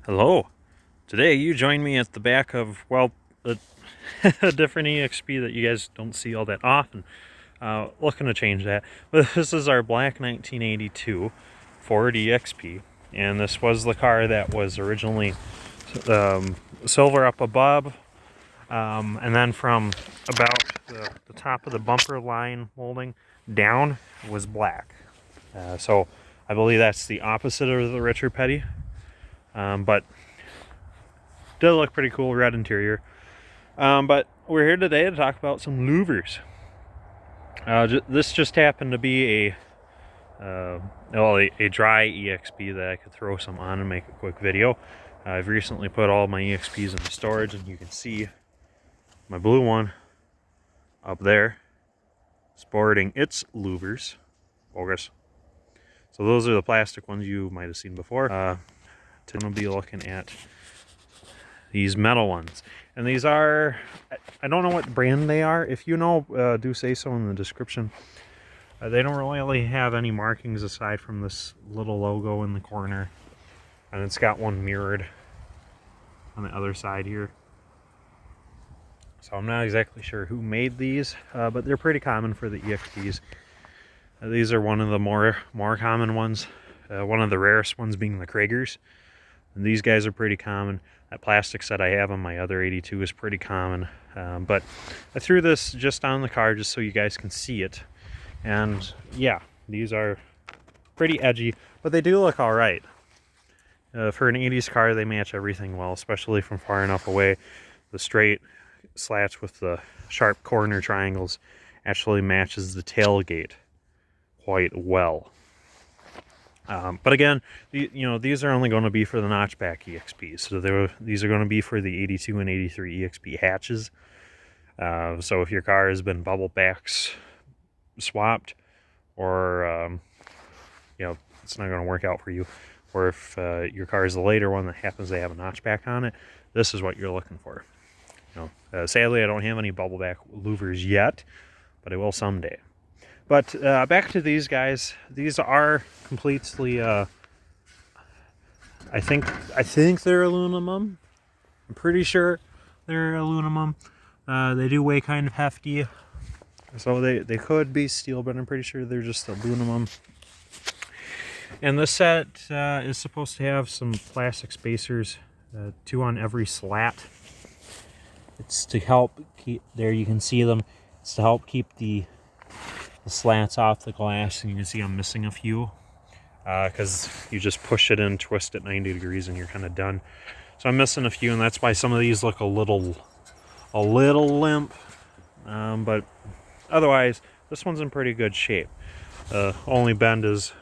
Hello. Today you join me at the back of, well, a, a different EXP that you guys don't see all that often. Looking to change that. But this is our black 1982 Ford EXP. And this was the car that was originally silver up above. And then from about the top of the bumper line molding down was black. So I believe that's the opposite of the Richard Petty. But did look pretty cool, red interior. But we're here today to talk about some louvers. This just happened to be a dry EXP that I could throw some on and make a quick video. I've recently put all my EXPs into storage, and you can see my blue one up there sporting its louvers. Focus. So those are the plastic ones you might have seen before. Today we'll be looking at these metal ones, and these are, I don't know what brand they are. If you know, do say so in the description. They don't really have any markings aside from this little logo in the corner, and it's got one mirrored on the other side here. So I'm not exactly sure who made these, but they're pretty common for the EXPs. These are one of the more common ones, one of the rarest ones being the Kragers. And these guys are pretty common. That plastic set I have on my other 82 is pretty common. But I threw this just on the car just so you guys can see it. And yeah, these are pretty edgy, but they do look all right. For an 80s car, they match everything well, especially from far enough away. The straight slats with the sharp corner triangles actually matches the tailgate quite well. But again, these are only going to be for the notchback EXPs. So these are going to be for the 82 and 83 EXP hatches. So if your car has been bubble backs swapped, or it's not going to work out for you, or if your car is the later one that happens to have a notchback on it, this is what you're looking for. Sadly, I don't have any bubble back louvers yet, but I will someday. But back to these guys. These are completely, I think they're aluminum. I'm pretty sure they're aluminum. They do weigh kind of hefty, so they could be steel, but I'm pretty sure they're just aluminum. And this set is supposed to have some plastic spacers, 2 on every slat. It's to help keep, there you can see them, it's to help keep the slats off the glass, and you can see I'm missing a few because you just push it in, twist it 90 degrees, and you're kind of done. So I'm missing a few, and that's why some of these look a little limp. But otherwise, this one's in pretty good shape. Only bend is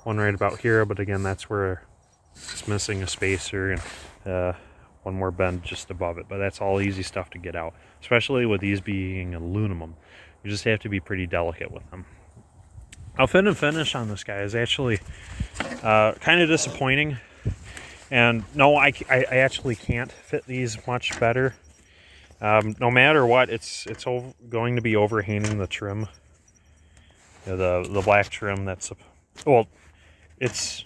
one right about here, but again, that's where it's missing a spacer, and one more bend just above it. But that's all easy stuff to get out, especially with these being aluminum. You just have to be pretty delicate with them. Now, Fender Finish on this guy is actually kind of disappointing. And no, I actually can't fit these much better. No matter what, it's going to be overhanging the trim. The black trim that's, well, it's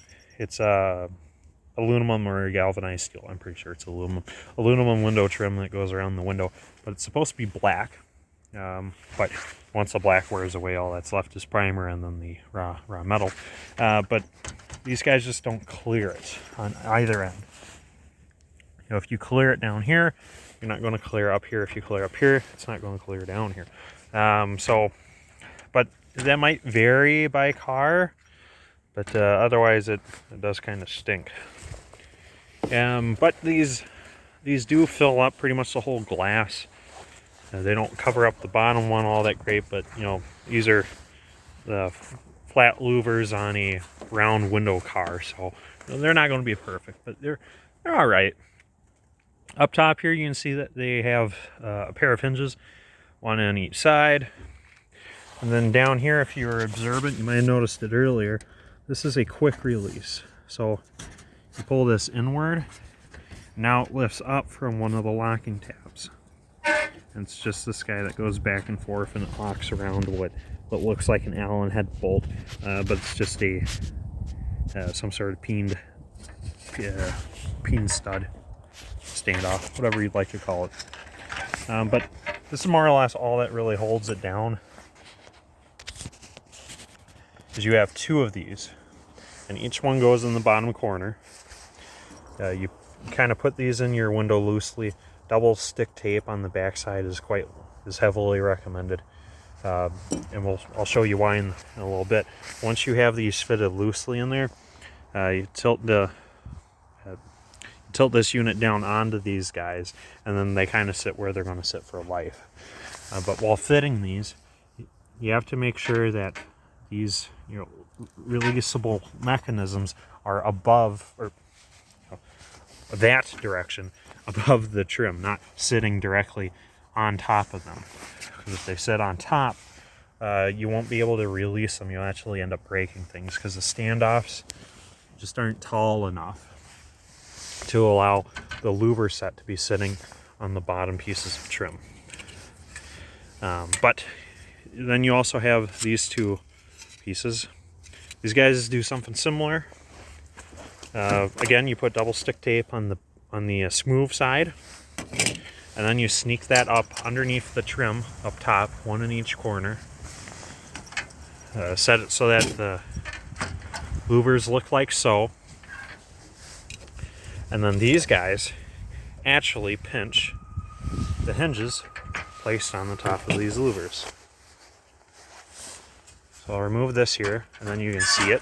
aluminum or galvanized steel. I'm pretty sure it's aluminum window trim that goes around the window, but it's supposed to be black. But once the black wears away, all that's left is primer and then the raw metal. But these guys just don't clear it on either end. If you clear it down here, you're not going to clear up here. If you clear up here, it's not going to clear down here. But that might vary by car, but otherwise it does kind of stink. But these do fill up pretty much the whole glass. They don't cover up the bottom one all that great, but these are the flat louvers on a round window car, so they're not going to be perfect, but they're all right. Up top here, you can see that they have a pair of hinges, one on each side. And then down here, if you were observant, you might have noticed it earlier, this is a quick release. So you pull this inward, now it lifts up from one of the locking tabs. And it's just this guy that goes back and forth, and it locks around what looks like an Allen head bolt, but it's just some sort of peened peen stud standoff, whatever you'd like to call it. But this is more or less all that really holds it down. Is you have two of these, and each one goes in the bottom corner. You kind of put these in your window loosely. Double stick tape on the backside is heavily recommended, and I'll show you why in a little bit. Once you have these fitted loosely in there, you tilt this unit down onto these guys, and then they kind of sit where they're going to sit for life. But while fitting these, you have to make sure that these releasable mechanisms are above, or that direction above the trim, not sitting directly on top of them. Because if they sit on top, you won't be able to release them. You'll actually end up breaking things because the standoffs just aren't tall enough to allow the louver set to be sitting on the bottom pieces of trim. But then you also have these two pieces. These guys do something similar. Again, you put double stick tape on the smooth side, and then you sneak that up underneath the trim up top, one in each corner. Set it so that the louvers look like so. And then these guys actually pinch the hinges placed on the top of these louvers. So I'll remove this here, and then you can see it.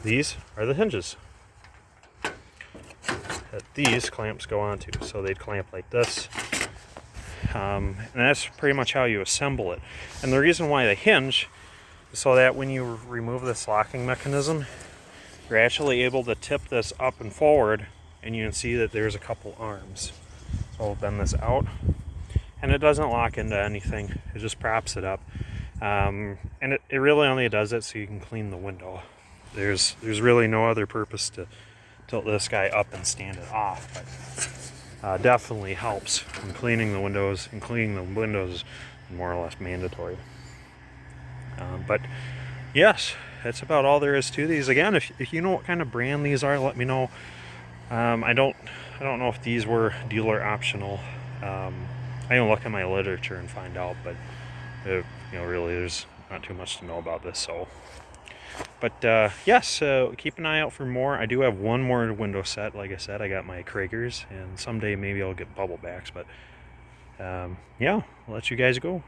These are the hinges that these clamps go onto. So they'd clamp like this. And that's pretty much how you assemble it. And the reason why they hinge is so that when you remove this locking mechanism, you're actually able to tip this up and forward, and you can see that there's a couple arms. So I'll bend this out, and it doesn't lock into anything. It just props it up. And it really only does it so you can clean the window. There's really no other purpose to tilt this guy up and stand it off, but definitely helps in cleaning the windows, and cleaning the windows is more or less mandatory. But yes, that's about all there is to these. Again, if you know what kind of brand these are, let me know. I don't know if these were dealer optional. I can look at my literature and find out, but really there's not too much to know about this. So, but yes, keep an eye out for more. I do have one more window set. Like I said, I got my Kragers, and someday maybe I'll get bubble backs. But yeah, I'll let you guys go.